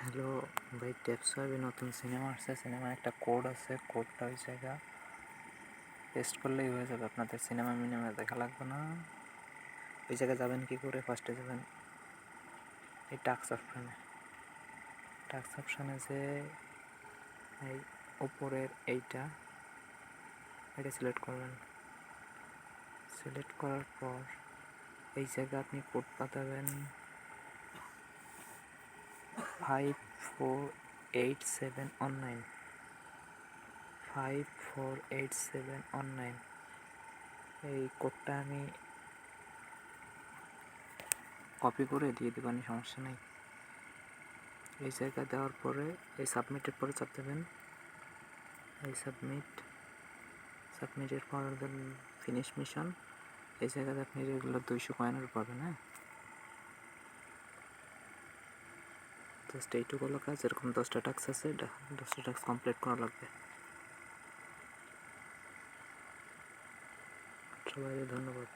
Hello ভাই, taps হবে নতুন সিনেমা আসছে। সিনেমা একটা কোড আছে, কোডটা ওই জায়গা পেস্ট করলেই হয়ে যাবে। আপনাদের সিনেমা মিনিমামে দেখা লাগবে না। ওই জায়গায় যাবেন কী করে? ফার্স্টে যাবেন এই টাক্স অপশানে যে এই উপরের এটা সিলেক্ট করবেন। সিলেক্ট করার পর এই জায়গায় আপনি কোড পাঠাবেন 548719 548719। এই কোডটা আমি কপি করে দিয়ে দেবেন, সমস্যা নেই। এই জায়গা দেওয়ার পরে এই সাবমিটের পরে চাপ দেবেন। এই সাবমিটের পর দেন ফিনিশ মিশন। এই জায়গাতে আপনি রেগুলার 200 কয়েনের পাবেন। হ্যাঁ, জাস্ট এইটুকু হলো কাজ। এরকম 10টা টাস্ক আছে, 10টা টাস্ক কমপ্লিট করা লাগবে। সবাইকে ধন্যবাদ।